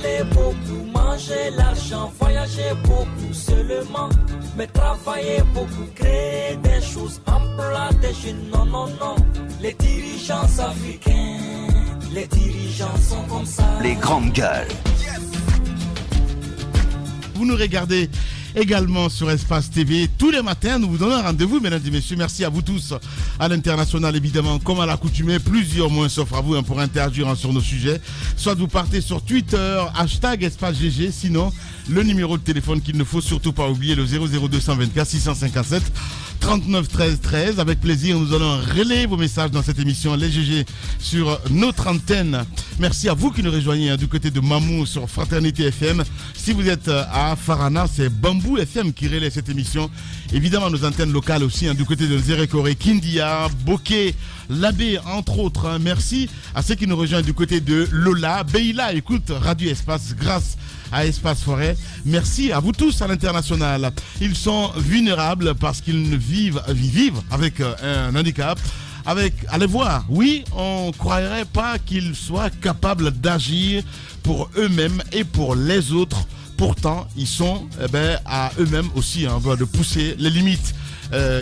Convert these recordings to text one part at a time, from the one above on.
parler beaucoup, manger l'argent, voyager beaucoup seulement, mais travailler beaucoup, créer des choses, emploi des jeunes, non, non, non. Les dirigeants africains, les dirigeants sont comme ça. Les grandes gueules. Vous nous regardez également sur Espace TV tous les matins. Nous vous donnons un rendez-vous, mesdames et messieurs. Merci à vous tous, à l'international évidemment, comme à l'accoutumée. Plusieurs mots s'offrent à vous pour interagir sur nos sujets. Soit vous partez sur Twitter, #EspaceGG, sinon le numéro de téléphone qu'il ne faut surtout pas oublier, le 00224 657 39 13 13. Avec plaisir, nous allons relayer vos messages dans cette émission Les GG sur notre antenne. Merci à vous qui nous rejoignez du côté de Mamou sur Fraternité FM. Si vous êtes à Farana, c'est Bambou FM qui relaie cette émission. Évidemment, nos antennes locales aussi, du côté de Zérékoré, Kindia, Bokeh, Labé, entre autres. Merci à ceux qui nous rejoignent du côté de Lola. Beila écoute Radio Espace grâce à Espace Forêt. Merci à vous tous à l'international. Ils sont vulnérables parce qu'ils vivent avec un handicap. Allez voir, oui, on ne croirait pas qu'ils soient capables d'agir pour eux-mêmes et pour les autres. Pourtant, ils sont à eux-mêmes aussi de pousser les limites.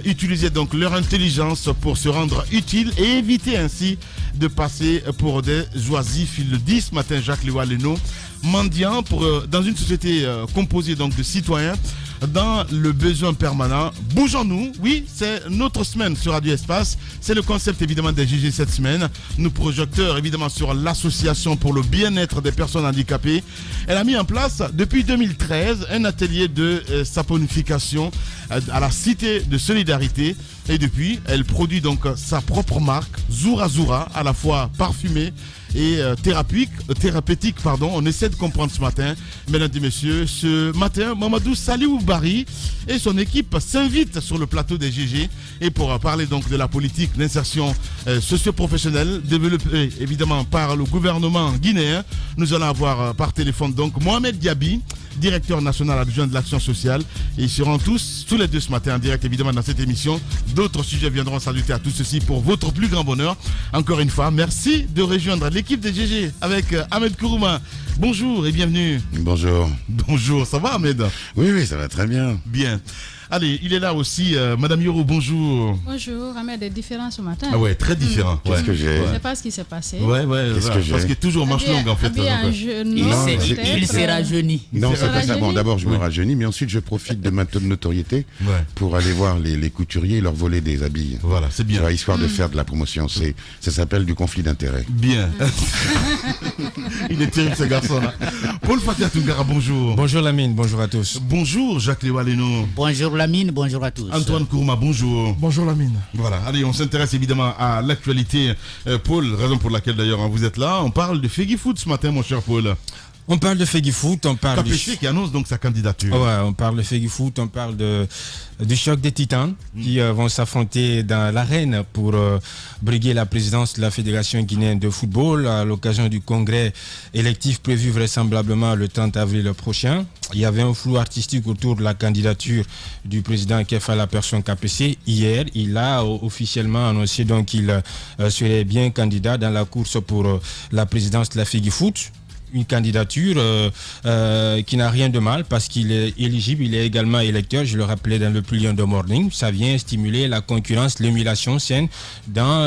Utiliser donc leur intelligence pour se rendre utile et éviter ainsi de passer pour des oisifs. Il le dit ce matin, Jacques Léo-Aleno, mendiant dans une société composée donc de citoyens dans le besoin permanent. Bougeons-nous, oui, c'est notre semaine sur Radio Espace. C'est le concept évidemment des GG cette semaine. Nous projecteurs évidemment sur l'association pour le bien-être des personnes handicapées. Elle a mis en place depuis 2013 un atelier de saponification à la Cité de Solidarité. Et depuis, elle produit donc sa propre marque, Zoura Zoura, à la fois parfumée et thérapeutique. On essaie de comprendre ce matin, mesdames et messieurs. Ce matin, Mamadou Saliou Bari et son équipe s'invitent sur le plateau des GG et pour parler donc de la politique d'insertion socio-professionnelle développée évidemment par le gouvernement guinéen. Nous allons avoir par téléphone donc Mohamed Diaby, directeur national adjoint de l'action sociale, et ils seront tous les deux ce matin en direct évidemment dans cette émission. D'autres sujets viendront s'ajouter à tout ceci pour votre plus grand bonheur. Encore une fois, merci de rejoindre l'équipe des GG avec Ahmed Kourouma. Bonjour et bienvenue. Bonjour. Bonjour, ça va Ahmed? Oui, ça va très bien. Bien. Allez, il est là aussi, Madame Yoro, bonjour. Bonjour, Ahmed est différent ce matin. Ah ouais, très différent. Qu'est-ce que j'ai? Je ne sais pas ce qui s'est passé. Ouais, parce qu'il est toujours manche longue en fait. Il s'est rajeuni. Non, c'est pas ça. Bon, d'abord, je me rajeunis, mais ensuite, je profite de ma notoriété pour aller voir les couturiers et leur voler des habits. Voilà, c'est bien. Histoire de faire de la promotion. Ça s'appelle du conflit d'intérêts. Bien. Il est terrible ce garçon-là. Paul Fatia Toungara, bonjour. Bonjour Lamine, bonjour à tous. Bonjour Jacques Léo-Aleno. Bonjour Lamine, bonjour à tous. Antoine Kourouma, bonjour. Bonjour Lamine. Voilà, allez, on s'intéresse évidemment à l'actualité. Paul, raison pour laquelle d'ailleurs vous êtes là. On parle de Feggy Foot ce matin, mon cher Paul. On parle de Feggy Foot, on parle KPC qui annonce donc sa candidature. Ouais, on parle de Feggy Foot, on parle du choc des titans qui vont s'affronter dans l'arène pour briguer la présidence de la Fédération guinéenne de football à l'occasion du congrès électif prévu vraisemblablement le 30 avril prochain. Il y avait un flou artistique autour de la candidature du président Kefa la personne KPC. Hier, il a officiellement annoncé donc qu'il serait bien candidat dans la course pour la présidence de la Feggy Foot. Une candidature qui n'a rien de mal parce qu'il est éligible, il est également électeur, je le rappelais dans le Pliant de Morning. Ça vient stimuler la concurrence, l'émulation saine dans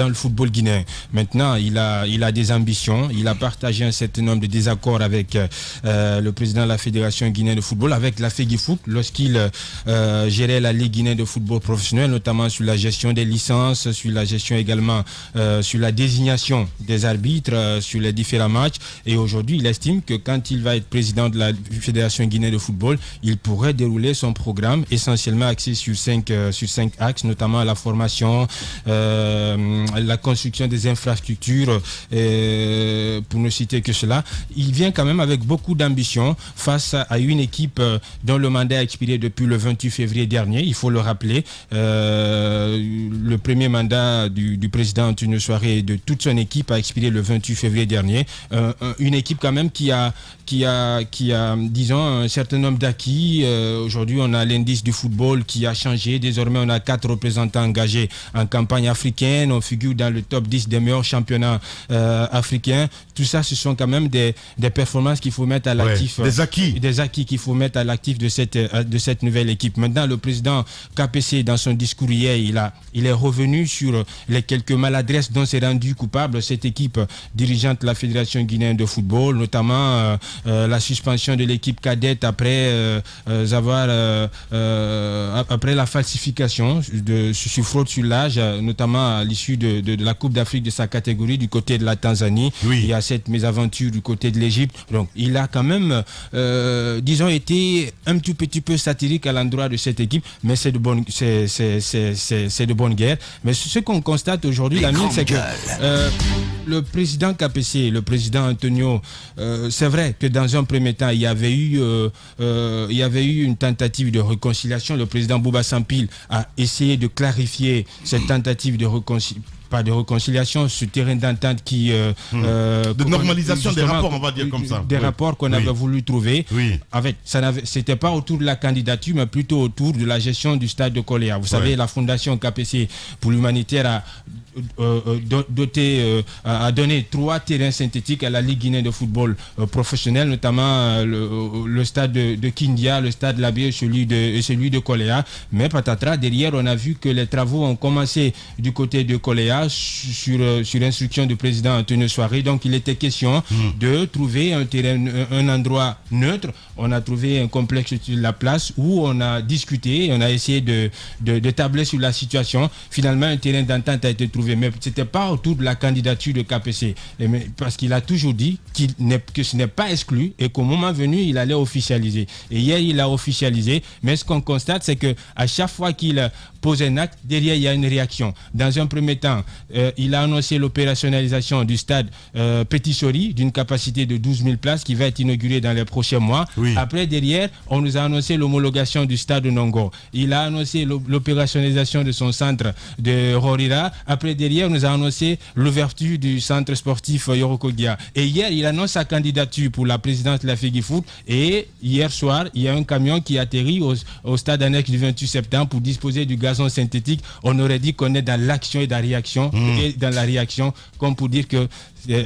le football guinéen. Maintenant, il a des ambitions, il a partagé un certain nombre de désaccords avec le président de la Fédération guinéenne de football, avec la Feggy Foot, lorsqu'il gérait la Ligue guinéenne de football professionnel, notamment sur la gestion des licences, sur la gestion également sur la désignation des arbitre sur les différents matchs, et aujourd'hui il estime que quand il va être président de la Fédération guinéenne de football, il pourrait dérouler son programme essentiellement axé sur cinq axes, notamment la formation, la construction des infrastructures, pour ne citer que cela. Il vient quand même avec beaucoup d'ambition face à une équipe dont le mandat a expiré depuis le 28 février dernier, il faut le rappeler. Le premier mandat du président Antonio Soare et de toute son équipe a expiré inauguré le 28 février dernier. Une équipe quand même qui a disons, un certain nombre d'acquis. Aujourd'hui, on a l'indice du football qui a changé. Désormais, on a 4 représentants engagés en campagne africaine. On figure dans le top 10 des meilleurs championnats africains. Tout ça, ce sont quand même des performances qu'il faut mettre à l'actif. Des acquis. Des acquis qu'il faut mettre à l'actif de cette nouvelle équipe. Maintenant, le président KPC, dans son discours hier, il est revenu sur les quelques maladresses dont s'est rendu coupable cette équipe dirigeante de la Fédération guinéenne de football, notamment la suspension de l'équipe cadette après la falsification sur fraude sur l'âge, notamment à l'issue de la Coupe d'Afrique de sa catégorie du côté de la Tanzanie. Oui. Il y a cette mésaventure du côté de l'Égypte. Donc, il a quand même, disons, été un tout petit peu satirique à l'endroit de cette équipe, mais c'est de bonne guerre. Mais ce qu'on constate aujourd'hui, c'est que le président KPC, le président Antonio, c'est vrai que dans un premier temps, il y avait eu une tentative de réconciliation. Le président Bouba Sampil a essayé de clarifier cette tentative de réconciliation, ce terrain d'entente de normalisation des rapports, on va dire comme ça. Des rapports qu'on avait voulu trouver. Oui. C'était pas autour de la candidature, mais plutôt autour de la gestion du stade de Koléa. Vous savez, la fondation KPC pour l'humanitaire a donné 3 terrains synthétiques à la Ligue guinéenne de football professionnel, notamment le stade de Kindia, le stade Labé et celui de Koléa. Mais patatras, derrière, on a vu que les travaux ont commencé du côté de Koléa sur instruction du président Antonio Soiré. Donc il était question de trouver un endroit neutre. On a trouvé un complexe sur la place où on a discuté, on a essayé de tabler sur la situation. Finalement, un terrain d'entente a été trouvé, mais ce n'était pas autour de la candidature de KPC, parce qu'il a toujours dit que ce n'est pas exclu et qu'au moment venu, il allait officialiser. Et hier, il a officialisé, mais ce qu'on constate, c'est qu'à chaque fois qu'il pose un acte, derrière, il y a une réaction. Dans un premier temps, il a annoncé l'opérationnalisation du stade Petit Sori, d'une capacité de 12 000 places qui va être inauguré dans les prochains mois. Oui. Après, derrière, on nous a annoncé l'homologation du stade de Nongo. Il a annoncé l'opérationnalisation de son centre de Rorira. Après, derrière, on nous a annoncé l'ouverture du centre sportif Yorokogia. Et hier, il annonce sa candidature pour la présidence de la FEGIFOOT. Et hier soir, il y a un camion qui atterrit au stade annexe du 28 septembre pour disposer du gazon synthétique. On aurait dit qu'on est dans l'action et la réaction. Et dans la réaction, comme pour dire que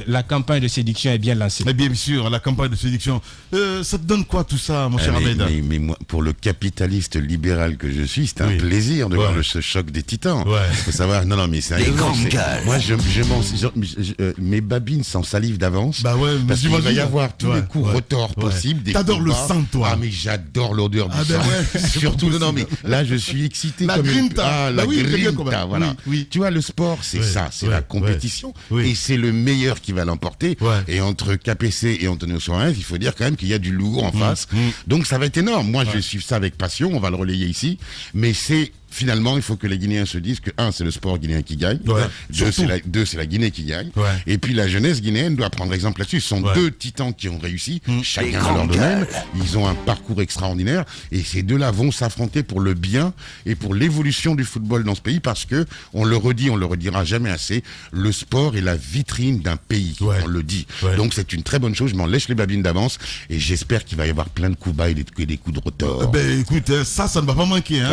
la campagne de séduction est bien lancée. Mais bien sûr, la campagne de séduction. Ça te donne quoi tout ça, mon cher Ahmed? Mais moi, pour le capitaliste libéral que je suis, c'est un plaisir de voir ce choc des titans. Il faut savoir, non, mais c'est un moi, mes babines sans salive d'avance. Bah ouais, parce qu'il va y avoir tous les coups retors possibles. T'adores le sang, toi. Ah, mais j'adore l'odeur du sang. Surtout, non, mais là, je suis excité. La grinta. La grinta, voilà. Tu vois, le sport, c'est ça, c'est la compétition. Et c'est le meilleur qui va l'emporter. Et entre KPC et Antonio Soares, il faut dire quand même qu'il y a du lourd en face. Donc ça va être énorme. Moi, je vais suivre ça avec passion. On va le relayer ici. Mais finalement, il faut que les Guinéens se disent que, 1, c'est le sport guinéen qui gagne, 2, c'est la Guinée qui gagne, et puis la jeunesse guinéenne doit prendre exemple là-dessus. Ce sont 2 titans qui ont réussi, chacun dans leur domaine, ils ont un parcours extraordinaire, et ces 2-là vont s'affronter pour le bien et pour l'évolution du football dans ce pays, parce que, on le redira jamais assez, le sport est la vitrine d'un pays, on le dit. Donc c'est une très bonne chose, je m'en lèche les babines d'avance, et j'espère qu'il va y avoir plein de coups bas et des coups de retors. Ben écoute, ça ne va pas manquer.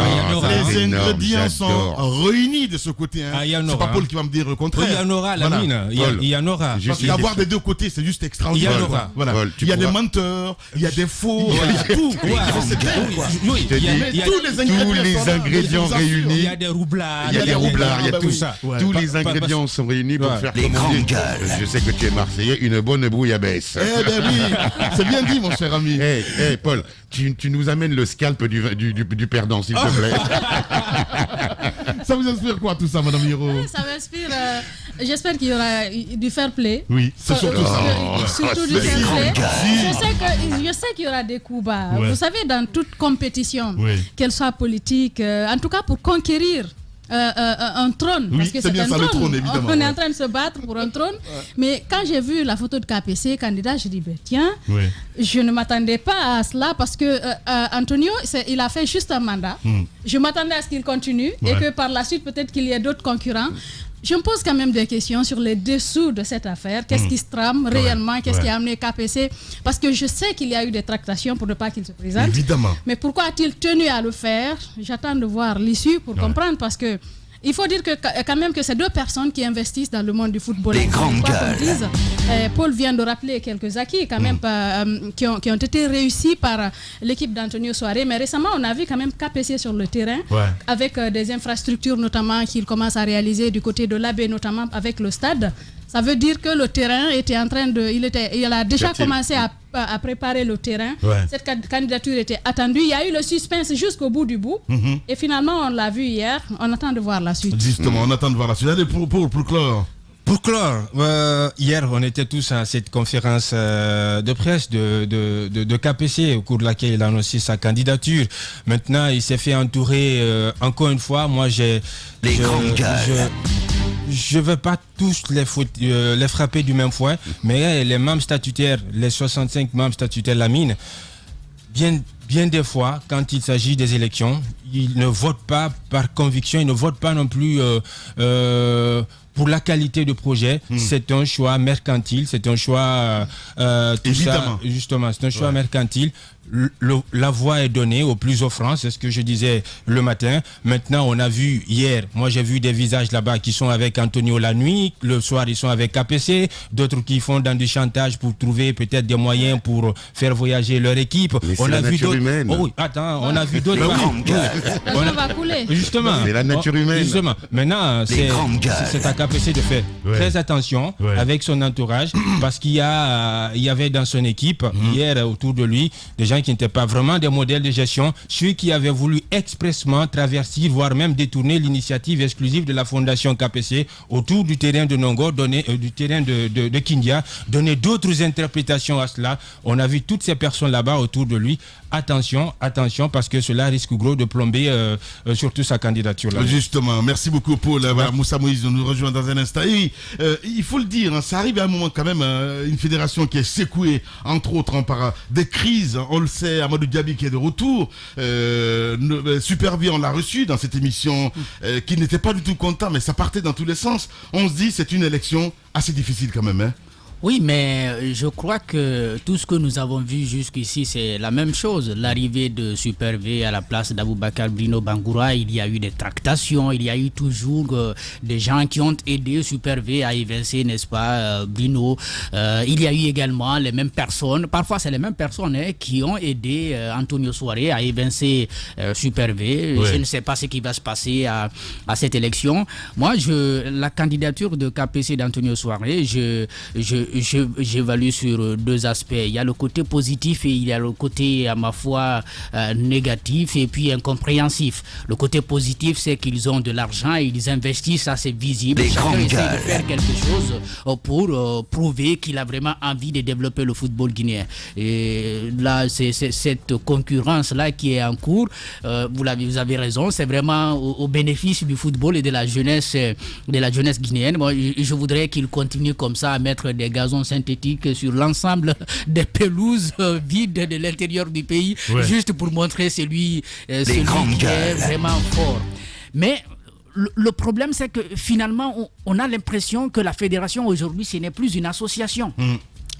Les ingrédients sont réunis de ce côté. C'est pas Paul qui va me dire le contraire. Il y en aura, la mine. Il y en aura. Parce qu'avoir des 2 côtés, c'est juste extraordinaire. Il y en aura. Voilà. Il y a des menteurs, il y a des faux, il y a tout. Tous les ingrédients réunis. Il y a des roublards. Il y a tout ça. Tous les ingrédients sont réunis pour faire commander. Je sais que tu es Marseillais, une bonne bouillabaisse. Eh ben oui, c'est bien dit, mon cher ami. Paul, tu nous amènes le scalp du perdant, s'il te plaît. Ça vous inspire quoi tout ça, Madame Hiro? Ça m'inspire. J'espère qu'il y aura du fair play. Oui, c'est surtout ça. Surtout du fair play. Je sais qu'il y aura des coups bas. Vous savez, dans toute compétition, qu'elle soit politique, en tout cas pour conquérir un trône, parce que c'est un trône. On est en train de se battre pour un trône. Mais quand j'ai vu la photo de KPC candidat, je dis tiens, je ne m'attendais pas à cela, parce que Antonio, il a fait juste un mandat. Je m'attendais à ce qu'il continue et que par la suite peut-être qu'il y ait d'autres concurrents. je me pose quand même des questions sur les dessous de cette affaire. Qu'est-ce qui se trame réellement? Qu'est-ce qui a amené KPC? Parce que je sais qu'il y a eu des tractations pour ne pas qu'il se présente. Évidemment. Mais pourquoi a-t-il tenu à le faire? J'attends de voir l'issue pour comprendre, parce que il faut dire que quand même que ces deux personnes qui investissent dans le monde du football, Paul vient de rappeler quelques acquis quand même qui ont été réussis par l'équipe d'Antonio Soares. Mais récemment, on a vu quand même KPC sur le terrain avec des infrastructures notamment qu'il commence à réaliser du côté de l'AB, notamment avec le stade. Ça veut dire que le terrain était en train de... Il a déjà commencé à préparer le terrain. Cette candidature était attendue. Il y a eu le suspense jusqu'au bout du bout. Et finalement, on l'a vu hier. On attend de voir la suite. Justement, on attend de voir la suite. Allez, pour clore. Pour clore, hier, on était tous à cette conférence de presse de KPC, au cours de laquelle il a annoncé sa candidature. Maintenant, il s'est fait entourer, encore une fois, moi, je ne veux pas tous les frapper du même fouet, mais les membres statutaires, les 65 membres statutaires de la mine, bien des fois, quand il s'agit des élections, ils ne votent pas par conviction, ils ne votent pas non plus pour la qualité de projet. C'est un choix mercantile, c'est un choix... Évidemment. Justement, c'est un choix mercantile. La voix est donnée aux plus offrants, c'est ce que je disais le matin. Maintenant, on a vu hier, moi j'ai vu des visages là-bas qui sont avec Antonio la nuit, le soir ils sont avec KPC, d'autres qui font dans du chantage pour trouver peut-être des moyens pour faire voyager leur équipe. Mais on a vu d'autres. Oh oui, attends, on a vu d'autres. On va couler. Justement. C'est la nature humaine. Justement. Maintenant, c'est à KPC de faire très attention avec son entourage, parce qu'il y avait dans son équipe hier autour de lui des gens qui n'étaient pas vraiment des modèles de gestion, ceux qui avaient voulu expressément traverser, voire même détourner l'initiative exclusive de la fondation KPC autour du terrain de Nongo, du terrain de Kindia, donner d'autres interprétations à cela. On a vu toutes ces personnes là-bas autour de lui. Attention, parce que cela risque gros de plomber surtout sa candidature. Là. Justement, merci beaucoup Paul. Voilà, Moussa Moïse nous rejoint dans un instant. Et il faut le dire, ça arrive à un moment quand même, une fédération qui est secouée, entre autres, par des crises. On le sait, Amadou Diaby qui est de retour. Super V, on l'a reçu dans cette émission, qui n'était pas du tout content, mais ça partait dans tous les sens. On se dit, c'est une élection assez difficile quand même. Oui, mais je crois que tout ce que nous avons vu jusqu'ici, c'est la même chose. L'arrivée de Super V à la place d'Aboubacar Bruno Bangoura, il y a eu des tractations, il y a eu toujours des gens qui ont aidé Super V à évincer, n'est-ce pas, Bruno. Il y a eu également les mêmes personnes, parfois c'est les mêmes personnes qui ont aidé Antonio Soares à évincer Super V. Je ne sais pas ce qui va se passer à cette élection. Moi, la candidature de KPC d'Antonio Soares, j'évalue sur deux aspects. Il y a le côté positif et il y a le côté, à ma foi, négatif et puis incompréhensif. Le côté positif, c'est qu'ils ont de l'argent et ils investissent, ça c'est visible. Chacun essaie de faire quelque chose pour prouver qu'il a vraiment envie de développer le football guinéen. Et là, c'est cette concurrence-là qui est en cours. Vous avez raison, c'est vraiment au bénéfice du football et de la jeunesse guinéenne. Moi, je voudrais qu'ils continuent comme ça à mettre des gazons synthétiques sur l'ensemble des pelouses vides de l'intérieur du pays, juste pour montrer celui qui est vraiment fort. Mais le problème, c'est que finalement, on a l'impression que la fédération aujourd'hui, ce n'est plus une association.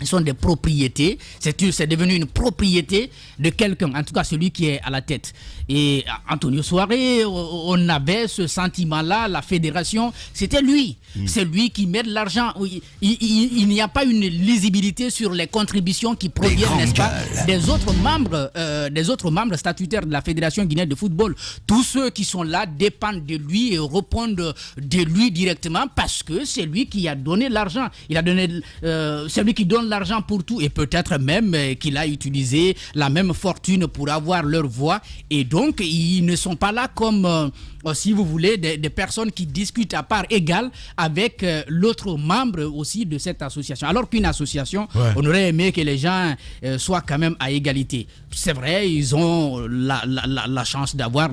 Ce sont des propriétés, c'est devenu une propriété de quelqu'un, en tout cas celui qui est à la tête. Et Antonio Soares, on avait ce sentiment-là, la fédération, c'était lui. C'est lui qui met de l'argent. Il n'y a pas une lisibilité sur les contributions qui proviennent, n'est-ce pas, des autres membres statutaires de la Fédération guinéenne de football. Tous ceux qui sont là dépendent de lui et répondent de lui directement parce que c'est lui qui a donné l'argent. C'est lui qui donne l'argent pour tout et peut-être même qu'il a utilisé la même fortune pour avoir leur voix. Et donc, ils ne sont pas là comme... si vous voulez, des personnes qui discutent à part égale avec l'autre membre aussi de cette association. Alors qu'une association, on aurait aimé que les gens soient quand même à égalité. C'est vrai, ils ont la chance d'avoir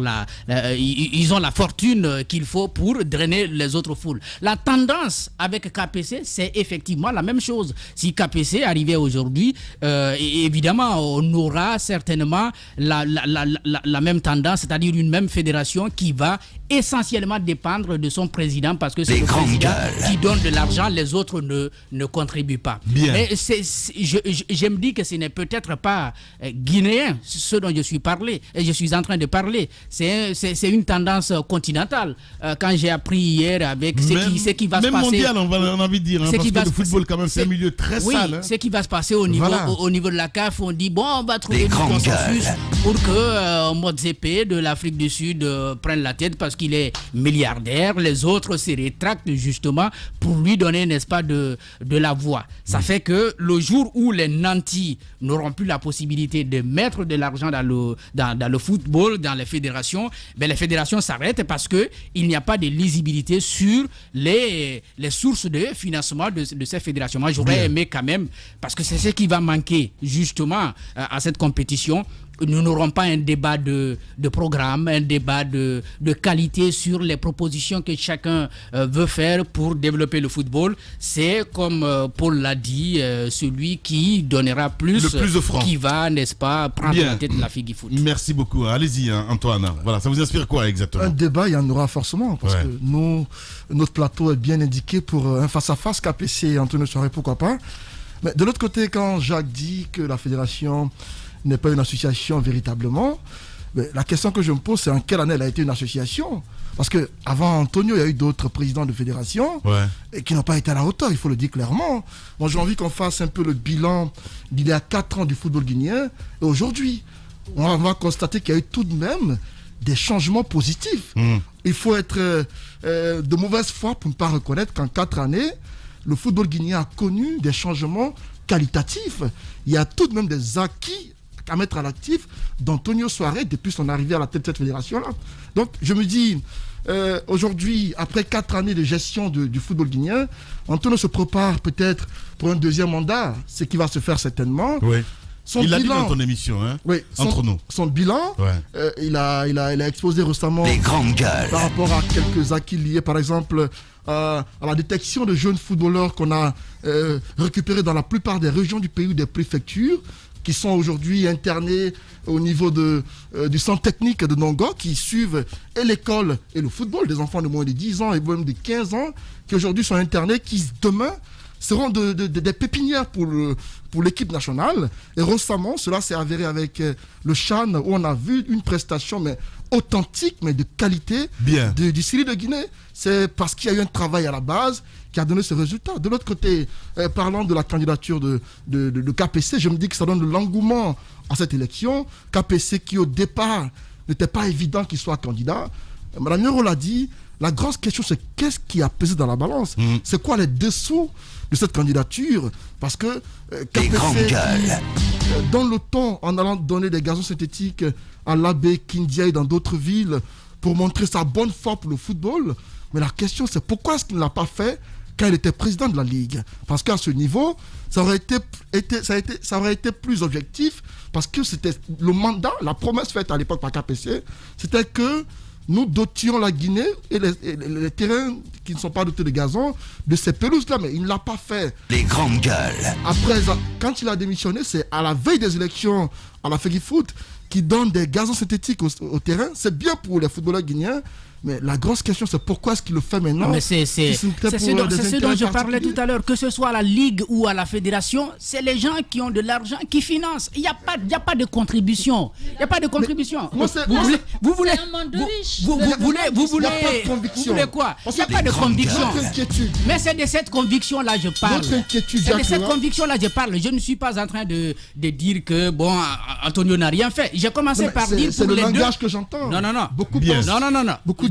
ils ont la fortune qu'il faut pour drainer les autres foules. La tendance avec KPC, c'est effectivement la même chose. Si KPC arrivait aujourd'hui, évidemment, on aura certainement la même tendance, c'est-à-dire une même fédération qui va essentiellement dépendre de son président parce que c'est le président qui donne de l'argent, les autres ne contribuent pas. Bien. Mais je me dis que ce n'est peut-être pas guinéen, ce dont je suis en train de parler. C'est une tendance continentale. Quand j'ai appris hier avec ce qui va se passer... Même mondial, on a envie de dire, parce que le football, quand même, c'est un milieu très sale. Ce qui va se passer au niveau de la CAF, on dit, bon, on va trouver du consensus pour que Motsepe de l'Afrique du Sud prenne la tête parce qu'il est milliardaire. Les autres se rétractent justement pour lui donner, n'est-ce pas, de la voix. Ça fait que le jour où les nantis n'auront plus la possibilité de mettre de l'argent dans le football, dans les fédérations, les fédérations s'arrêtent parce qu'il n'y a pas de lisibilité sur les sources de financement de ces fédérations. Moi, j'aurais aimé quand même, parce que c'est ce qui va manquer justement à cette compétition. Nous n'aurons pas un débat de programme, un débat de qualité sur les propositions que chacun veut faire pour développer le football. C'est comme Paul l'a dit, celui qui donnera plus de francs, qui va, n'est-ce pas, prendre la tête de la FEGIFOOT. Merci beaucoup. Allez-y, Antoine. Voilà, ça vous inspire quoi exactement? Un débat, il y en aura forcément, parce que notre plateau est bien indiqué pour un face-à-face KPC et Antonio Soiré, pourquoi pas. Mais de l'autre côté, quand Jacques dit que la fédération n'est pas une association véritablement, mais la question que je me pose, c'est en quelle année elle a été une association? Parce qu'avant Antonio, il y a eu d'autres présidents de fédération et qui n'ont pas été à la hauteur, il faut le dire clairement. Moi, j'ai envie qu'on fasse un peu le bilan d'il y a 4 ans du football guinéen et aujourd'hui. On va constater qu'il y a eu tout de même des changements positifs. Il faut être de mauvaise foi pour ne pas reconnaître qu'en 4 années, le football guinéen a connu des changements qualitatifs. Il y a tout de même des acquis à mettre à l'actif d'Antonio Soiré depuis son arrivée à la tête de cette fédération-là. Donc je me dis, aujourd'hui, après 4 années de gestion du football guinéen, Antonio se prépare peut-être pour un deuxième mandat, ce qui va se faire certainement. Il l'a dit dans ton émission, entre nous. Son bilan, il a exposé récemment par rapport à quelques acquis liés, par exemple, à la détection de jeunes footballeurs qu'on a récupérés dans la plupart des régions du pays ou des préfectures, qui sont aujourd'hui internés au niveau du centre technique de Nongo, qui suivent et l'école et le football, des enfants de moins de 10 ans et même de 15 ans, qui aujourd'hui sont internés, qui demain seront des pépinières pour l'équipe nationale. Et récemment, cela s'est avéré avec le Chan, où on a vu une prestation mais authentique, mais de qualité du Syrie de Guinée. C'est parce qu'il y a eu un travail à la base qui a donné ce résultat. De l'autre côté, parlant de la candidature de KPC, je me dis que ça donne de l'engouement à cette élection. KPC qui au départ n'était pas évident qu'il soit candidat. Madame Nyoro l'a dit, la grande question c'est qu'est-ce qui a pesé dans la balance? C'est quoi les dessous de cette candidature? Parce que KPC donne le ton en allant donner des gazons synthétiques à l'Abbé, Kindia et dans d'autres villes pour montrer sa bonne foi pour le football. Mais la question c'est pourquoi est-ce qu'il ne l'a pas fait quand il était président de la Ligue? Parce qu'à ce niveau, ça aurait été plus objectif, parce que c'était le mandat, la promesse faite à l'époque par KPC, c'était que nous dotions la Guinée et les terrains qui ne sont pas dotés de gazon de ces pelouses-là, mais il ne l'a pas fait. Les grandes gueules. Après, quand il a démissionné, c'est à la veille des élections à la FEGIFOOT qui donne des gazons synthétiques au terrain. C'est bien pour les footballeurs guinéens, mais la grosse question, c'est pourquoi est-ce qu'il le fait maintenant? Mais c'est ce dont je parlais tout à l'heure, que ce soit à la Ligue ou à la Fédération, c'est les gens qui ont de l'argent qui financent. Il n'y a pas de contribution. Il n'y a pas de contribution. Vous voulez quoi? Il n'y a pas de conviction. Mais c'est de cette conviction-là je parle. C'est de cette conviction-là je parle. Je ne suis pas en train de dire que, bon, Antonio n'a rien fait. J'ai commencé par dire pour les deux... C'est le langage que j'entends. Non. Beaucoup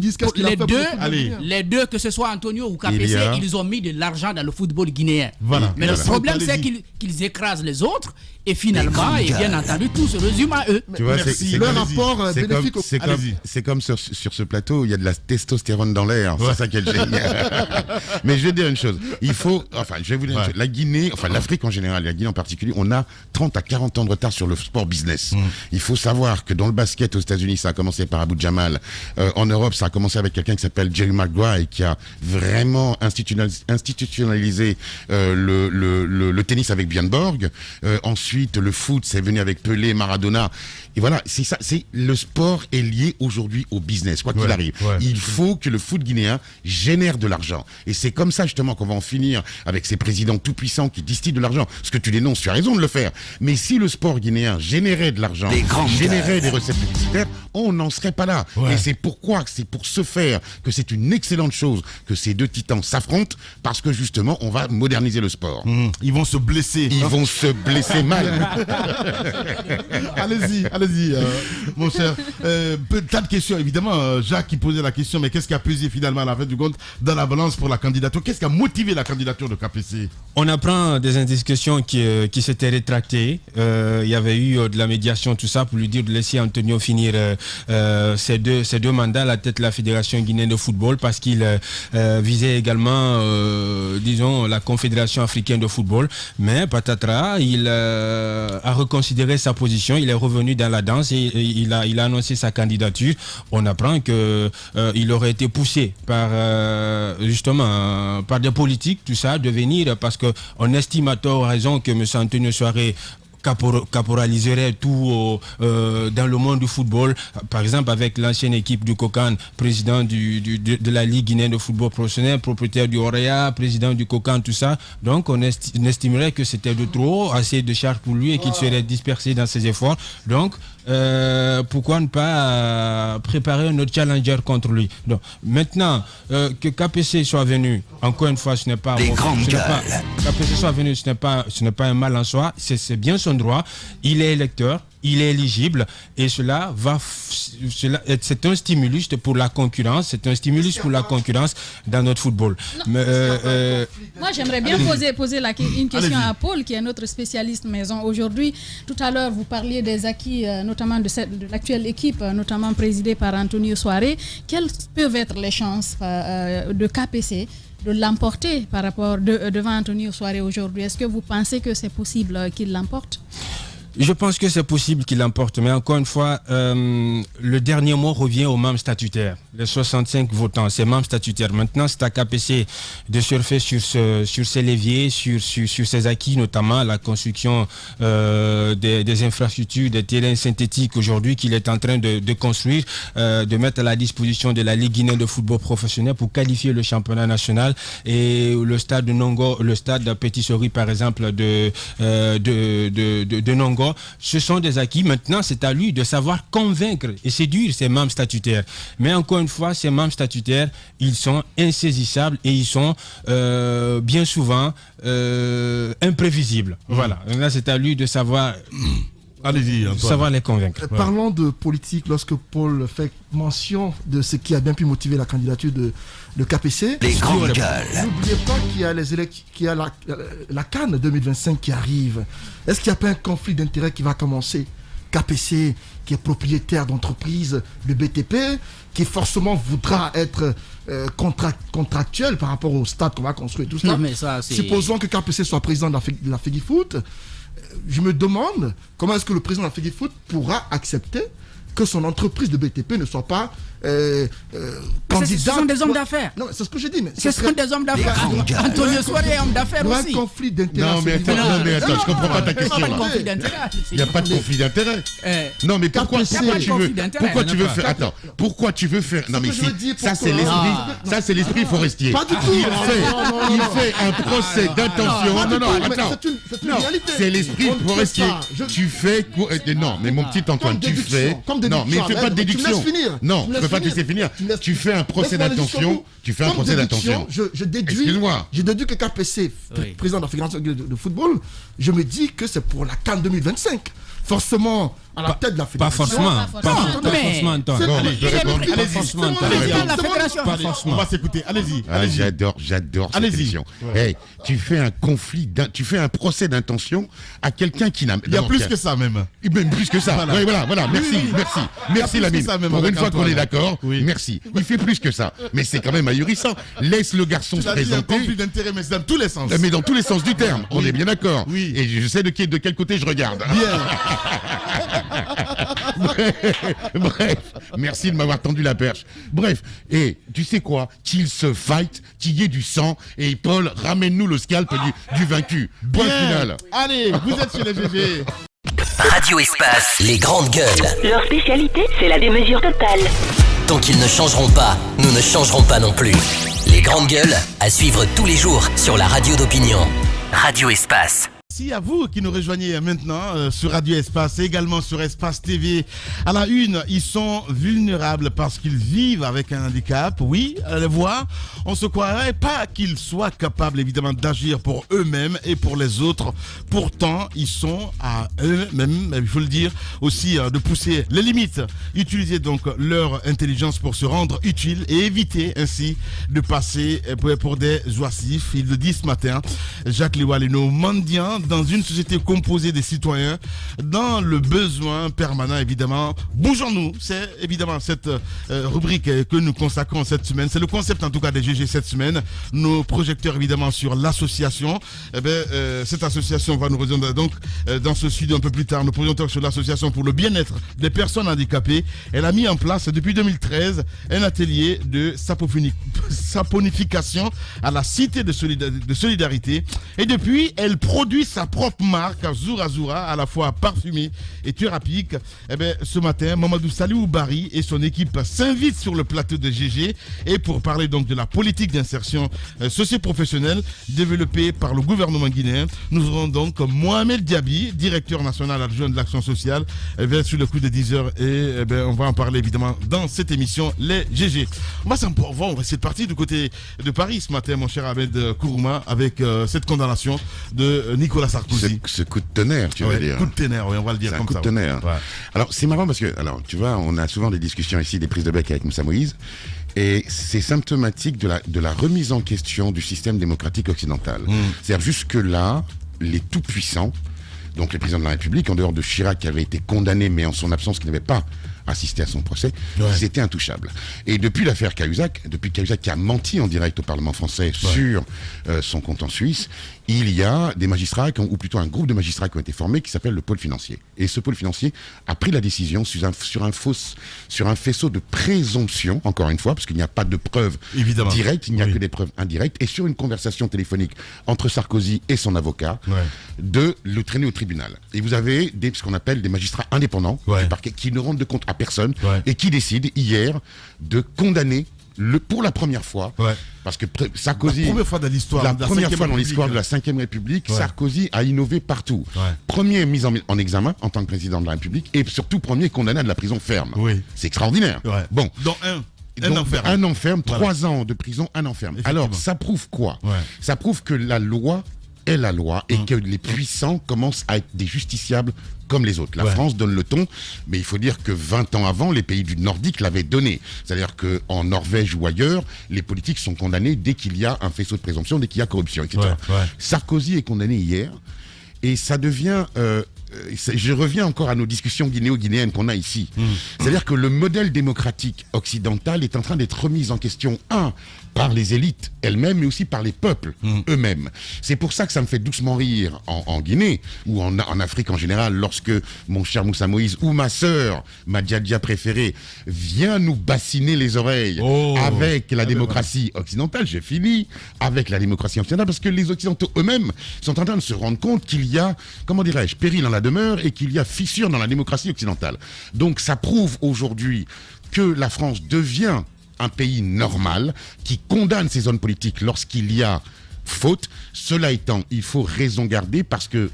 disent qu'est-ce qu'il a fait les deux, que ce soit Antonio ou KPC, ils ont mis de l'argent dans le football guinéen. Mais le problème, c'est qu'ils écrasent les autres et finalement, et bien entendu, tout se résume à eux. Tu vois, c'est comme sur ce plateau, il y a de la testostérone dans l'air. C'est ça qui est génial. Mais je vais dire une chose. Je vais vous dire une chose. La Guinée, l'Afrique en général, la Guinée en particulier, on a 30 à 40 ans de retard sur le sport business. Il faut savoir que dans le basket aux États-Unis, ça a commencé par Abou Jamal. En Europe, ça a commencé avec quelqu'un qui s'appelle Jerry Maguire et qui a vraiment institutionnalisé le tennis avec Björn Borg. Ensuite, le foot, c'est venu avec Pelé, Maradona. Et voilà, c'est ça. Le sport est lié aujourd'hui au business, quoi qu'il arrive. Il faut que le foot guinéen génère de l'argent. Et c'est comme ça, justement, qu'on va en finir avec ces présidents tout-puissants qui distillent de l'argent. Ce que tu dénonces, tu as raison de le faire. Mais si le sport guinéen générait de l'argent, générait des recettes publicitaires, on n'en serait pas là. Et c'est pourquoi, c'est pour ce faire que c'est une excellente chose que ces deux titans s'affrontent, parce que justement, on va moderniser le sport. Ils vont se blesser. Ils vont se blesser mal. Allez-y, mon cher. Tas de questions, évidemment. Jacques qui posait la question, mais qu'est-ce qui a pesé finalement à la fin du compte dans la balance pour la candidature? Qu'est-ce qui a motivé la candidature de KPC? On apprend des indiscrétions qui s'étaient rétractées. Il y avait eu de la médiation, tout ça, pour lui dire de laisser Antonio finir ses deux mandats à la tête de la Fédération guinéenne de football, parce qu'il visait également, disons, la Confédération africaine de football. Mais patatras, il a reconsidéré sa position, il est revenu dans la danse et il a annoncé sa candidature. On apprend qu'il aurait été poussé par justement par des politiques, tout ça, de venir, parce qu'on estime à tort raison que M. Antonio Soiré caporaliserait tout dans le monde du football, par exemple avec l'ancienne équipe du Kokan, président de la Ligue guinéenne de football professionnel, propriétaire du Orea, président du Kokan, tout ça. Donc on estimerait que c'était de trop, assez de charges pour lui et qu'il serait dispersé dans ses efforts. Donc pourquoi ne pas préparer un autre challenger contre lui? Donc maintenant que KPC soit venu, encore une fois, KPC soit venu, ce n'est pas un mal en soi, c'est bien son droit. Il est électeur, il est éligible, et c'est un stimulus pour la concurrence, dans notre football. Moi, j'aimerais bien poser une question à Paul, qui est notre spécialiste maison aujourd'hui. Tout à l'heure, vous parliez des acquis, notamment de l'actuelle équipe, notamment présidée par Antonio Soiré. Quelles peuvent être les chances de KPC de l'emporter par rapport devant Antonio Soiré aujourd'hui? Est-ce que vous pensez que c'est possible qu'il l'emporte? Je pense que c'est possible qu'il l'emporte, mais encore une fois, le dernier mot revient aux membres statutaires. Les 65 votants, c'est membres statutaires. Maintenant, c'est à KPC de surfer sur ses leviers, sur ses acquis, notamment la construction des infrastructures, des terrains synthétiques aujourd'hui qu'il est en train de construire, de mettre à la disposition de la Ligue guinéenne de football professionnel pour qualifier le championnat national. Et le stade de Nongo, le stade de Petit Sori, par exemple, de Nongo, ce sont des acquis. Maintenant, c'est à lui de savoir convaincre et séduire ses membres statutaires. Mais encore une fois, ces membres statutaires, ils sont insaisissables et ils sont bien souvent imprévisibles. Voilà. Là, c'est à lui de savoir... Allez-y, Antoine. Savoir les convaincre. Parlons de politique lorsque Paul fait mention de ce qui a bien pu motiver la candidature de KPC. Les grandes gueules. N'oubliez pas qu'il y a la CAN 2025 qui arrive. Est-ce qu'il n'y a pas un conflit d'intérêts qui va commencer? KPC, qui est propriétaire d'entreprise de BTP, qui forcément voudra être contractuel par rapport au stade qu'on va construire, tout ça. Non, mais ça, supposons que KPC soit président de la FEGIFOOT. Je me demande comment est-ce que le président de la FEGIFOOT pourra accepter que son entreprise de BTP ne soit pas candidat. Ce sont des hommes d'affaires. Non, c'est ce que j'ai dit. Mais ce sont des hommes d'affaires. Antonio Soiré est homme d'affaires aussi. Il y a un conflit d'intérêt. Non, mais attends, je comprends pas ta question. Il n'y a pas de conflit d'intérêt. Non, mais pourquoi tu veux faire... Attends, pourquoi tu veux faire... Non, mais ça, c'est l'esprit forestier. Pas du tout. Il fait un procès d'intention. Non, attends. C'est l'esprit forestier. Tu fais... Non, mais mon petit Antoine, tu fais... Non, mais il ne fait pas de déduction. Non, je ne peux pas te laisser finir. Tu fais un procès d'intention. Je déduis. Excuse-moi. Je déduis que KPC, président de la Fédération de football, je me dis que c'est pour la CAN 2025. Forcément, à la tête de la fédération. Pas forcément, Antoine. On va s'écouter. Allez-y. J'adore cette question. Hey, tu fais un procès d'intention à quelqu'un qui n'a... Il y a plus que ça même. Même plus que ça. Voilà. Merci Lamine. Pour une fois qu'on est d'accord, merci. Il fait plus que ça. Mais c'est quand même ahurissant. Laisse le garçon se présenter. Il y a un conflit d'intérêt, mais c'est dans tous les sens. Mais dans tous les sens du terme. On est bien d'accord. Oui. Et je sais de quel côté je regarde. Bien. Bref, merci de m'avoir tendu la perche. Bref, et tu sais quoi? Qu'il se fight, qu'il y ait du sang, et Paul, ramène-nous le scalp du vaincu. Point final. Allez, vous êtes sur les GG. Radio Espace, les grandes gueules. Leur spécialité, c'est la démesure totale. Tant qu'ils ne changeront pas, nous ne changerons pas non plus. Les grandes gueules, à suivre tous les jours sur la radio d'opinion. Radio Espace. Merci à vous qui nous rejoignez maintenant sur Radio Espace et également sur Espace TV. À la une, ils sont vulnérables parce qu'ils vivent avec un handicap. Oui, allez voir, on se croirait pas qu'ils soient capables évidemment d'agir pour eux-mêmes et pour les autres. Pourtant, ils sont à eux-mêmes, il faut le dire, aussi de pousser les limites. Utiliser donc leur intelligence pour se rendre utile et éviter ainsi de passer pour des oisifs. Il le dit ce matin, Jacques Liwaleno, mendiant dans une société composée des citoyens, dans le besoin permanent évidemment. Bougeons-nous, c'est évidemment cette rubrique que nous consacrons cette semaine. C'est le concept en tout cas des GG cette semaine. Nos projecteurs évidemment sur l'association. Cette association va nous rejoindre donc dans ce studio un peu plus tard. Nos projecteurs sur l'association pour le bien-être des personnes handicapées. Elle a mis en place depuis 2013 un atelier de saponification à la Cité de Solidarité. Et depuis, elle produit sa propre marque Zura Zura, à la fois parfumée et thérapeutique. Ce matin, Mamadou Saliou Bari et son équipe s'invitent sur le plateau de GG et pour parler donc de la politique d'insertion socio-professionnelle développée par le gouvernement guinéen. Nous aurons donc Mohamed Diaby, directeur national adjoint de l'action sociale, sur le coup de 10h et on va en parler évidemment dans cette émission Les GG. On va essayer de partir du côté de Paris ce matin, mon cher Ahmed Kourouma, avec cette condamnation de Nicolas Sarkozy. Ce coup de tonnerre, tu vas dire. Coup de tonnerre, oui, on va le dire comme ça. Un coup de tonnerre. Ouais. Alors, c'est marrant parce que, tu vois, on a souvent des discussions ici, des prises de bec avec Moussa Moïse, et c'est symptomatique de la remise en question du système démocratique occidental. C'est-à-dire, jusque-là, les tout-puissants, donc les présidents de la République, en dehors de Chirac qui avait été condamné, mais en son absence, qui n'avait pas assisté à son procès, ils étaient intouchables. Et depuis l'affaire Cahuzac, depuis Cahuzac qui a menti en direct au Parlement français sur son compte en Suisse, il y a des magistrats, ou plutôt un groupe de magistrats qui ont été formés qui s'appelle le pôle financier. Et ce pôle financier a pris la décision sur un faisceau de présomption, encore une fois, parce qu'il n'y a pas de preuves directes, il n'y a que des preuves indirectes, et sur une conversation téléphonique entre Sarkozy et son avocat, de le traîner au tribunal. Et vous avez ce qu'on appelle des magistrats indépendants du parquet qui ne rendent de compte à personne et qui décident hier de condamner pour la première fois, parce que Sarkozy, la première fois dans l'histoire de la Ve République, Sarkozy a innové partout. Premier mis en examen en tant que président de la République et surtout premier condamné à de la prison ferme. C'est extraordinaire. Bon, un an ferme, 3 ans de prison, 1 an ferme. Alors, ça prouve quoi? Ça prouve que la loi est la loi et que les puissants commencent à être des justiciables comme les autres. La France donne le ton, mais il faut dire que 20 ans avant, les pays du Nordique l'avaient donné. C'est-à-dire qu'en Norvège ou ailleurs, les politiques sont condamnés dès qu'il y a un faisceau de présomption, dès qu'il y a corruption, etc. Sarkozy est condamné hier, et ça devient... je reviens encore à nos discussions guinéo-guinéennes qu'on a ici. C'est-à-dire que le modèle démocratique occidental est en train d'être remis en question, par les élites elles-mêmes, mais aussi par les peuples eux-mêmes. C'est pour ça que ça me fait doucement rire en Guinée, ou en Afrique en général, lorsque mon cher Moussa Moïse, ou ma sœur, ma djadja préférée, vient nous bassiner les oreilles avec la démocratie occidentale. J'ai fini avec la démocratie occidentale, parce que les Occidentaux eux-mêmes sont en train de se rendre compte qu'il y a, comment dirais-je, péril en la demeure, et qu'il y a fissure dans la démocratie occidentale. Donc ça prouve aujourd'hui que la France devient un pays normal qui condamne ses hommes politiques lorsqu'il y a faute. Cela étant, il faut raison garder, parce que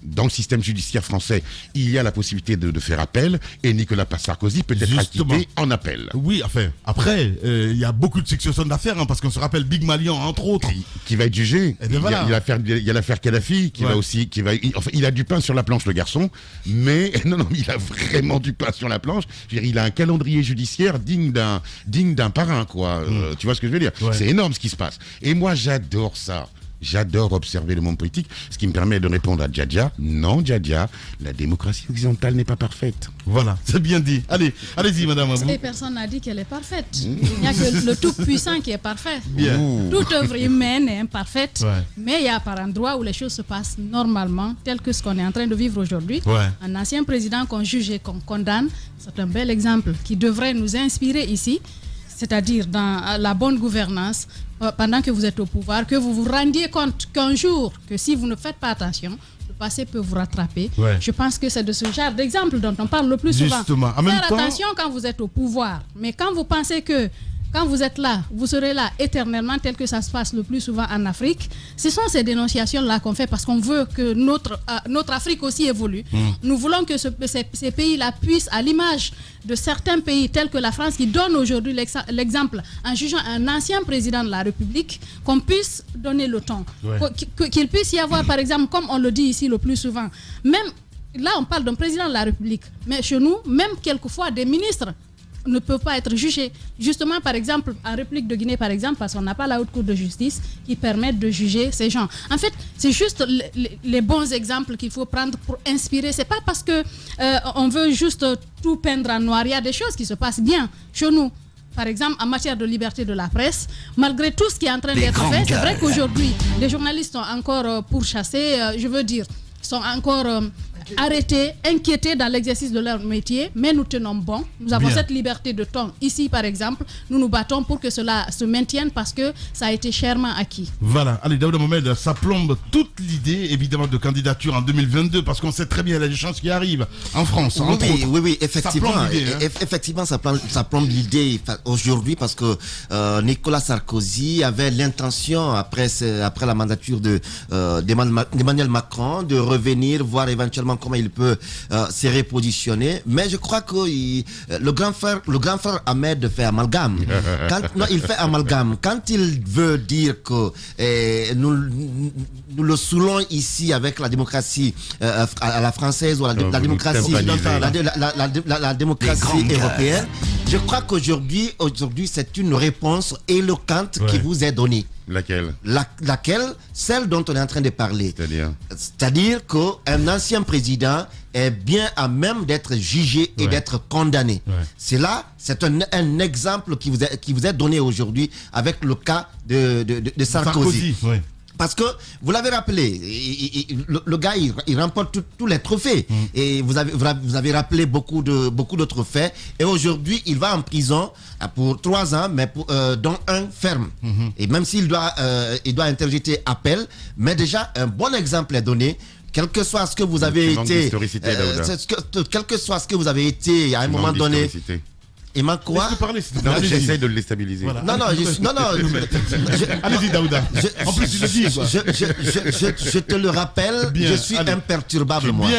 dans le système judiciaire français, il y a la possibilité de faire appel, et Nicolas Sarkozy peut être acquitté en appel. Oui, enfin, après, il y a beaucoup de successions d'affaires, parce qu'on se rappelle Big Malian, entre autres. Qui va être jugé. Il y a l'affaire Kadhafi, il a du pain sur la planche, le garçon, mais il a vraiment du pain sur la planche. Je veux dire, il a un calendrier judiciaire digne d'un parrain, quoi. Tu vois ce que je veux dire? C'est énorme ce qui se passe. Et moi, j'adore ça. j'adore observer le monde politique, ce qui me permet de répondre à Djadja. Non, Djadja, la démocratie occidentale n'est pas parfaite. Voilà, c'est bien dit. Allez-y, madame. Et personne n'a dit qu'elle est parfaite. Il n'y a que le tout-puissant qui est parfait. Bien. Toute œuvre humaine est imparfaite, mais il y a par endroits où les choses se passent normalement, tel que ce qu'on est en train de vivre aujourd'hui. Un ancien président qu'on juge et qu'on condamne, c'est un bel exemple qui devrait nous inspirer ici, c'est-à-dire dans la bonne gouvernance, pendant que vous êtes au pouvoir, que vous vous rendiez compte qu'un jour, que si vous ne faites pas attention, le passé peut vous rattraper. Je pense que c'est de ce genre d'exemple dont on parle le plus souvent. Faire attention quand vous êtes au pouvoir, mais quand vous pensez que quand vous êtes là, vous serez là éternellement, tel que ça se passe le plus souvent en Afrique. Ce sont ces dénonciations-là qu'on fait parce qu'on veut que notre Afrique aussi évolue. Nous voulons que ces pays-là puissent, à l'image de certains pays tels que la France, qui donne aujourd'hui l'exemple en jugeant un ancien président de la République, qu'on puisse donner le ton. Qu'il puisse y avoir, par exemple, comme on le dit ici le plus souvent, même là on parle d'un président de la République, mais chez nous, même quelquefois des ministres ne peuvent pas être jugés. Justement, par exemple, en République de Guinée, par exemple, parce qu'on n'a pas la haute cour de justice qui permet de juger ces gens. En fait, c'est juste les bons exemples qu'il faut prendre pour inspirer. C'est pas parce que on veut juste tout peindre en noir. Il y a des choses qui se passent bien chez nous. Par exemple, en matière de liberté de la presse, malgré tout ce qui est en train d'être fait, c'est vrai qu'aujourd'hui, les journalistes sont encore pourchassés, sont encore arrêtés, inquiétés dans l'exercice de leur métier, mais nous tenons bon. Nous avons cette liberté de ton. Ici, par exemple, nous nous battons pour que cela se maintienne parce que ça a été chèrement acquis. Voilà. Allez, Daouda Mohamed, ça plombe toute l'idée, évidemment, de candidature en 202022 parce qu'on sait très bien les chances qui arrivent en France. Oui, effectivement. Effectivement, ça plombe l'idée aujourd'hui parce que Nicolas Sarkozy avait l'intention, après la mandature d'Emmanuel Macron, de revenir, voir éventuellement comment il peut se repositionner, mais je crois que le grand frère Ahmed fait amalgame. Il fait amalgame. Quand il veut dire que nous le saoulons ici avec la démocratie à la française ou la démocratie européenne, je crois qu'aujourd'hui c'est une réponse éloquente qui vous est donnée. Laquelle? Celle dont on est en train de parler. C'est-à-dire qu'un ancien président est bien à même d'être jugé et d'être condamné. C'est un exemple qui vous est donné aujourd'hui avec le cas de Sarkozy. Parce que, vous l'avez rappelé, le gars, il remporte tous les trophées. Et vous avez rappelé beaucoup d'autres faits. Et aujourd'hui, il va en prison pour 3 ans, mais dont un ferme. Et même s'il doit interjeter appel, mais déjà, un bon exemple est donné. Quel que soit ce que vous avez été, quel que soit ce que vous avez été à un moment donné. Et quoi? J'essaie de le déstabiliser. Voilà. Non. Allez-y, Daouda. En plus, je le dis. Je te le rappelle, je suis imperturbable, moi.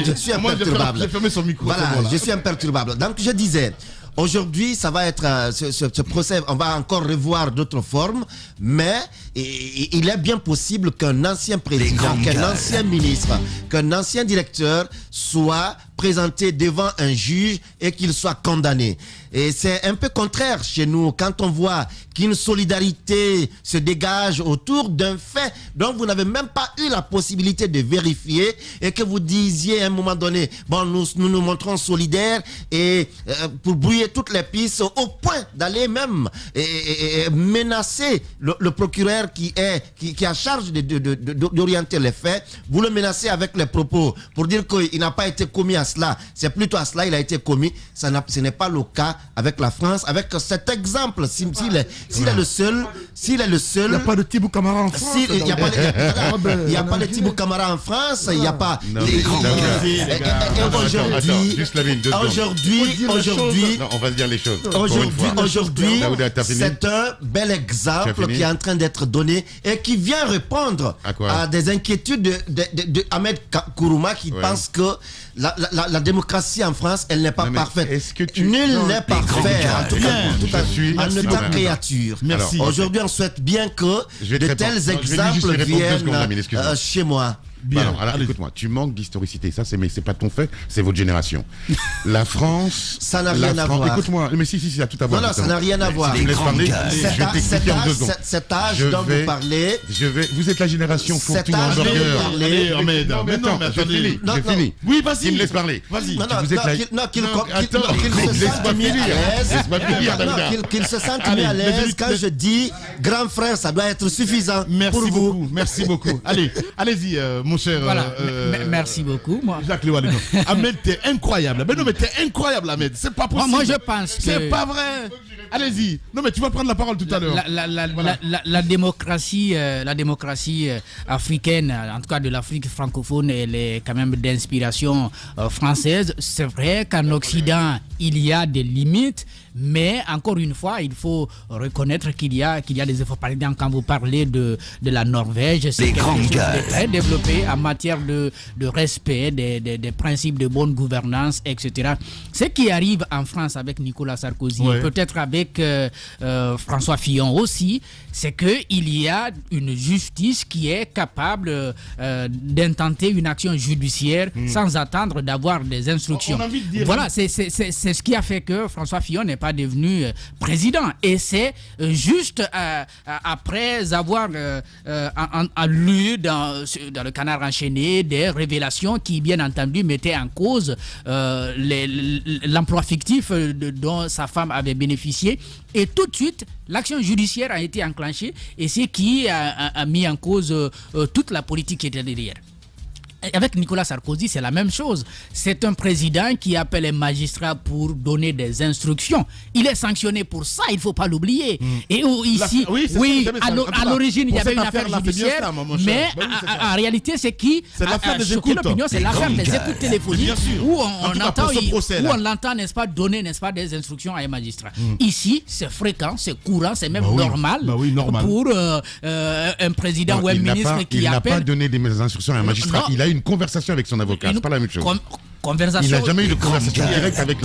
Je suis imperturbable. J'ai fermé son micro. Voilà, je suis imperturbable. Donc, je disais, aujourd'hui, ça va être ce procès, on va encore revoir d'autres formes, mais il est bien possible qu'un ancien président, qu'un ancien ministre, qu'un ancien directeur soit présenté devant un juge et qu'il soit condamné. Et c'est un peu contraire chez nous quand on voit qu'une solidarité se dégage autour d'un fait dont vous n'avez même pas eu la possibilité de vérifier et que vous disiez à un moment donné, bon, nous montrons solidaires et pour brouiller toutes les pistes au point d'aller même menacer le procureur qui a charge d'orienter les faits. Vous le menacez avec les propos pour dire qu'il n'a pas été commis à cela. C'est plutôt à cela il a été commis. Ce n'est pas le cas avec la France, avec cet exemple. S'il est le seul. Il n'y a pas de Tibou Camara en France. Il n'y a pas de Tibou Camara en France. Il n'y a pas. Aujourd'hui, on va se dire les choses. Aujourd'hui, c'est un bel exemple qui est en train d'être donné et qui vient répondre à des inquiétudes de Ahmed Kourouma qui pense que la démocratie en France, elle n'est pas parfaite. Nul n'est parfait, en état créature. Merci. Aujourd'hui, on souhaite bien que de tels exemples viennent chez moi. Bien. Alors, écoute-moi, tu manques d'historicité. Ça, c'est pas ton fait, c'est votre génération. La France. Ça n'a rien à voir. Écoute-moi, mais si, ça a tout à voir. Non, ça n'a rien à voir. Si tu me laisses parler, je vais t'expliquer en 2 secondes. Cet âge dont vous parlez. Vous êtes la génération fourre-tout hamburger. Allez, Ahmed. Non, mais attendez. J'ai fini. Oui, vas-y. Il me laisse parler. Vas-y. Qu'il se sente mieux à l'aise quand je dis grand frère, ça doit être suffisant. Merci beaucoup. Merci beaucoup. Allez-y, mon cher. Voilà. Merci beaucoup. Jacques Léoalino. Ahmed, t'es incroyable. Mais non, mais t'es incroyable, Ahmed. C'est pas possible. Moi, je pense que. C'est pas vrai. Allez-y. Non, mais tu vas prendre la parole tout à l'heure. La démocratie africaine, en tout cas de l'Afrique francophone, elle est quand même d'inspiration française. C'est vrai qu'en Occident, il y a des limites, mais encore une fois, il faut reconnaître qu'il y a des efforts. Par exemple, quand vous parlez de la Norvège, c'est quelque chose de très développé en matière de respect des principes de bonne gouvernance, etc. Ce qui arrive en France avec Nicolas Sarkozy, peut-être avec François Fillon aussi, c'est qu'il y a une justice qui est capable d'intenter une action judiciaire sans attendre d'avoir des instructions. Voilà, c'est ce qui a fait que François Fillon n'est pas devenu président. Et c'est juste après avoir lu dans le Canard enchaîné des révélations qui, bien entendu, mettaient en cause l'emploi fictif dont sa femme avait bénéficié. Et tout de suite, l'action judiciaire a été enclenchée et c'est qui a mis en cause toute la politique qui était derrière. Avec Nicolas Sarkozy, c'est la même chose. C'est un président qui appelle les magistrats pour donner des instructions. Il est sanctionné pour ça, il ne faut pas l'oublier. Et ici, à l'origine, il y avait une affaire judiciaire, mais en réalité, c'est qui a choqué l'opinion, c'est l'affaire des écoutes téléphoniques où on l'entend, n'est-ce pas, donner, n'est-ce pas, des instructions à un magistrat. Ici, c'est fréquent, c'est courant, c'est même normal pour un président ou un ministre qui appelle. Il n'a pas donné des instructions à un magistrat. Il a une conversation avec son avocat, c'est pas la même chose. Il n'a jamais eu de conversation directe avec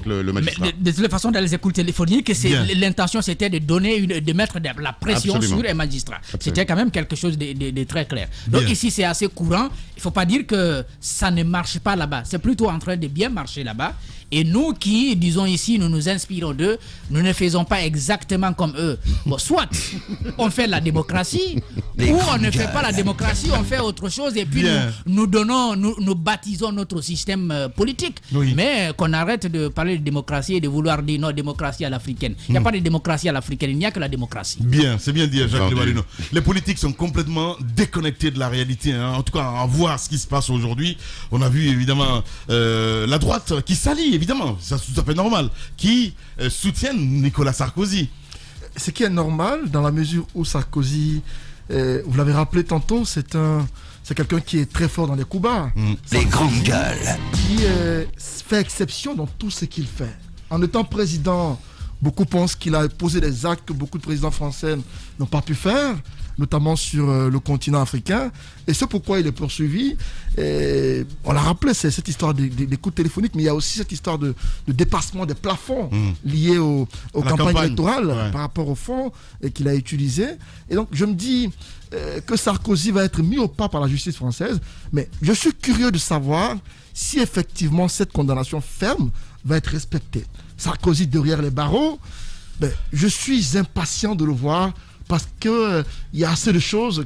le magistrat. Mais de toute façon, dans les écoutes téléphoniques, l'intention c'était de mettre de la pression sur les magistrats. C'était quand même quelque chose de très clair. Donc ici, c'est assez courant. Il ne faut pas dire que ça ne marche pas là-bas. C'est plutôt en train de bien marcher là-bas. Et nous qui, disons ici, nous nous inspirons d'eux, nous ne faisons pas exactement comme eux. Bon, soit on fait la démocratie, ou on ne fait pas la démocratie, on fait autre chose, et puis nous baptisons notre système politique. Mais qu'on arrête de parler de démocratie et de vouloir dire non, démocratie à l'africaine. Il n'y a pas de démocratie à l'africaine, il n'y a que la démocratie. Bien, c'est bien dit, Jacques Léoalino. Les politiques sont complètement déconnectés de la réalité. En tout cas, à voir ce qui se passe aujourd'hui. On a vu évidemment la droite qui s'allie, évidemment, c'est tout à fait normal, qui soutiennent Nicolas Sarkozy. Ce qui est normal dans la mesure où Sarkozy, vous l'avez rappelé tantôt, c'est quelqu'un qui est très fort dans les coups bas. Les grandes gueules. Qui fait exception dans tout ce qu'il fait. En étant président, beaucoup pensent qu'il a posé des actes que beaucoup de présidents français n'ont pas pu faire, notamment sur le continent africain. Et c'est pourquoi il est poursuivi. Et on l'a rappelé, c'est cette histoire d'écoute téléphonique, mais il y a aussi cette histoire de dépassement des plafonds liés aux campagnes électorales par rapport aux fonds qu'il a utilisés. Et donc, je me dis que Sarkozy va être mis au pas par la justice française, mais je suis curieux de savoir si effectivement cette condamnation ferme va être respectée. Sarkozy derrière les barreaux, je suis impatient de le voir parce qu'il y a assez de choses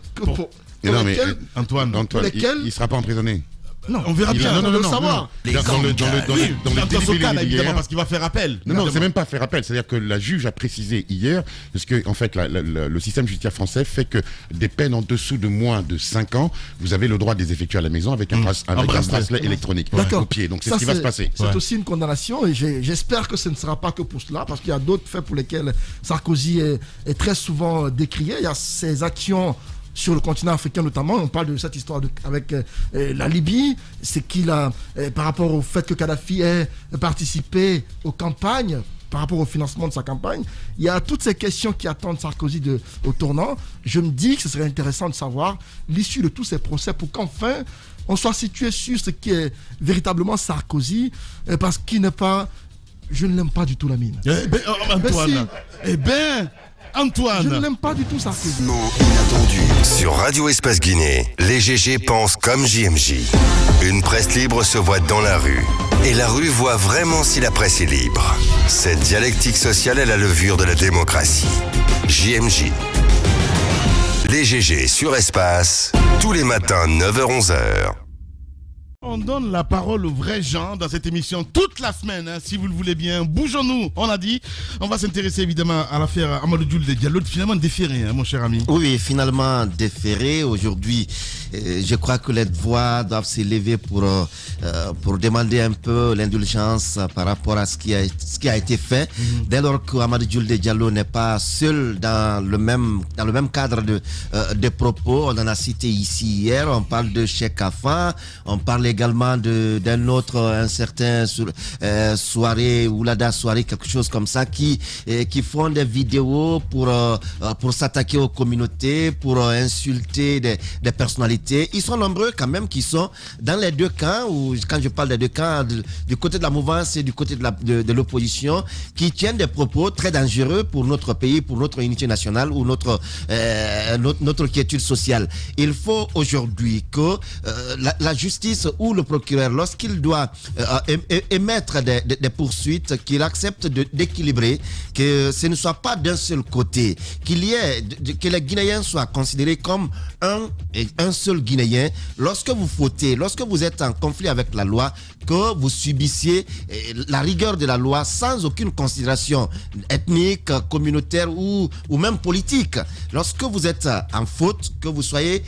il ne sera pas emprisonné. Non, on verra bien, on veut le savoir. Dans ce cas, évidemment, parce qu'il va faire appel. Non, c'est même pas faire appel. C'est-à-dire que la juge a précisé hier, parce que en fait, le système judiciaire français fait que des peines en dessous de moins de 5 ans, vous avez le droit de les effectuer à la maison avec un bracelet électronique au pied. Donc c'est ce qui va se passer. C'est aussi une condamnation et j'espère que ce ne sera pas que pour cela, parce qu'il y a d'autres faits pour lesquels Sarkozy est très souvent décrié. Il y a ses actions sur le continent africain notamment. On parle de cette histoire avec la Libye, c'est qu'il a, par rapport au fait que Kadhafi ait participé aux campagnes, par rapport au financement de sa campagne, il y a toutes ces questions qui attendent Sarkozy au tournant. Je me dis que ce serait intéressant de savoir l'issue de tous ces procès pour qu'enfin on soit situé sur ce qui est véritablement Sarkozy, parce qu'il n'est pas... Je ne l'aime pas du tout, la mine. Antoine, Antoine. Je ne l'aime pas du tout, ça. Inattendu. Sur Radio Espace Guinée, les GG pensent comme JMJ. Une presse libre se voit dans la rue. Et la rue voit vraiment si la presse est libre. Cette dialectique sociale est la levure de la démocratie. JMJ. Les GG sur Espace, tous les matins 9h-11h. On donne la parole aux vrais gens dans cette émission toute la semaine, si vous le voulez bien. Bougeons-nous, on a dit. On va s'intéresser évidemment à l'affaire Amadou Diouf de Diallo, finalement déféré, mon cher ami. Oui, finalement déféré. Aujourd'hui, je crois que les voix doivent s'élever pour demander un peu l'indulgence par rapport à ce qui a été fait. Dès lors que Amadou Diouf de Diallo n'est pas seul dans le même cadre de propos, on en a cité ici hier, on parle de Cheikh Afan, on parle également d'un autre, un certain soirée, Oulada soirée, quelque chose comme ça, qui font des vidéos pour s'attaquer aux communautés, pour insulter des personnalités. Ils sont nombreux quand même qui sont dans les deux camps, ou quand je parle des deux camps, du côté de la mouvance et du côté de l'opposition, qui tiennent des propos très dangereux pour notre pays, pour notre unité nationale ou notre quiétude sociale. Il faut aujourd'hui que la justice ou le procureur, lorsqu'il doit émettre des poursuites, qu'il accepte d'équilibrer, que ce ne soit pas d'un seul côté, que les Guinéens soient considérés comme un seul Guinéen. Lorsque vous fautez, lorsque vous êtes en conflit avec la loi, que vous subissiez la rigueur de la loi sans aucune considération ethnique, communautaire ou même politique. Lorsque vous êtes en faute, que vous soyez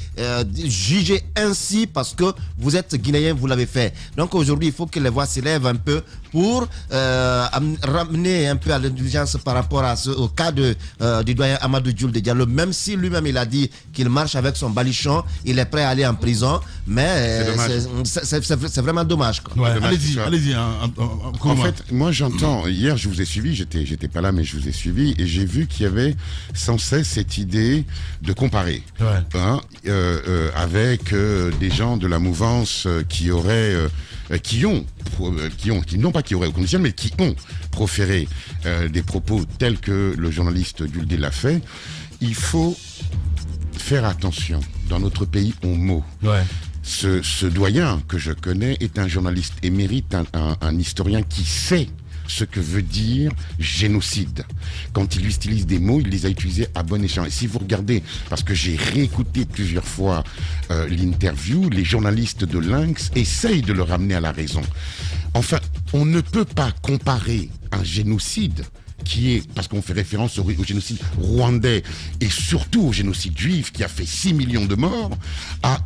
jugé ainsi parce que vous êtes Guinéen, vous l'avez fait. Donc aujourd'hui, il faut que les voix s'élèvent un peu pour ramener un peu à l'indulgence par rapport au cas du doyen Amadou Diouf de Diallo. Même si lui-même il a dit qu'il marche avec son balichon, il est prêt à aller en prison, mais c'est vraiment dommage, quoi. Ouais, allez-y. En fait, moi j'entends, hier je vous ai suivi, j'étais pas là mais je vous ai suivi et j'ai vu qu'il y avait sans cesse cette idée de comparer avec des gens de la mouvance qui ont proféré des propos tels que le journaliste Dulde l'a fait. Il faut faire attention dans notre pays aux mots. Ouais. Ce doyen que je connais est un journaliste émérite, un historien qui sait ce que veut dire génocide. Quand il utilise des mots, il les a utilisés à bon escient. Et si vous regardez, parce que j'ai réécouté plusieurs fois l'interview, les journalistes de Lynx essayent de le ramener à la raison. Enfin, on ne peut pas comparer un génocide parce qu'on fait référence au génocide rwandais et surtout au génocide juif qui a fait 6 millions de morts, à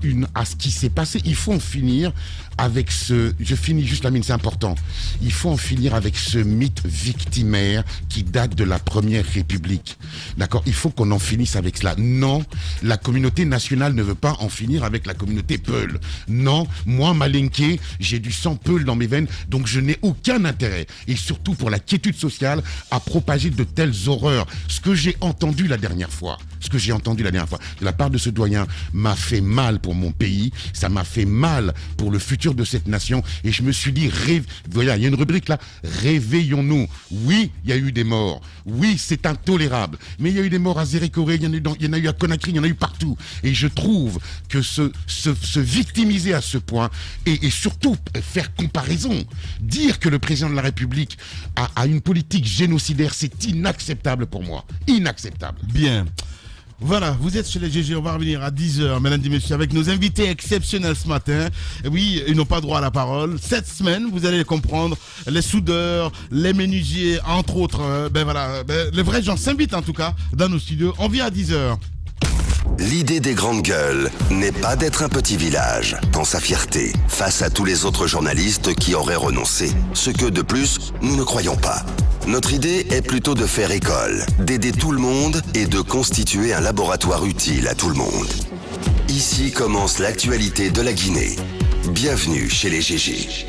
ce qui s'est passé. Il faut en finir avec je finis juste la mine, c'est important. Il faut en finir avec ce mythe victimaire qui date de la Première République. D'accord ? Il faut qu'on en finisse avec cela. Non, la communauté nationale ne veut pas en finir avec la communauté Peul. Non, moi, Malinké, j'ai du sang Peul dans mes veines, donc je n'ai aucun intérêt, et surtout pour la quiétude sociale, à propager de telles horreurs. Ce que j'ai entendu la dernière fois de la part de ce doyen m'a fait mal pour mon pays, ça m'a fait mal pour le futur de cette nation, et je me suis dit, voilà, il y a une rubrique là, réveillons-nous. Oui, il y a eu des morts, oui, c'est intolérable, mais il y a eu des morts à Zérékoré, il y en a eu à Conakry, il y en a eu partout, et je trouve que se victimiser à ce point, et surtout faire comparaison, dire que le président de la République a une politique génocidaire, c'est inacceptable pour moi, inacceptable. Bien. Voilà, vous êtes chez les GG, on va revenir à 10h, mesdames et messieurs, avec nos invités exceptionnels ce matin. Et oui, ils n'ont pas droit à la parole. Cette semaine, vous allez comprendre, les soudeurs, les menuisiers, entre autres. Les vrais gens s'invitent en tout cas dans nos studios. On vient à 10h. L'idée des grandes gueules n'est pas d'être un petit village dans sa fierté face à tous les autres journalistes qui auraient renoncé. Ce que, de plus, nous ne croyons pas. Notre idée est plutôt de faire école, d'aider tout le monde et de constituer un laboratoire utile à tout le monde. Ici commence l'actualité de la Guinée. Bienvenue chez les GG.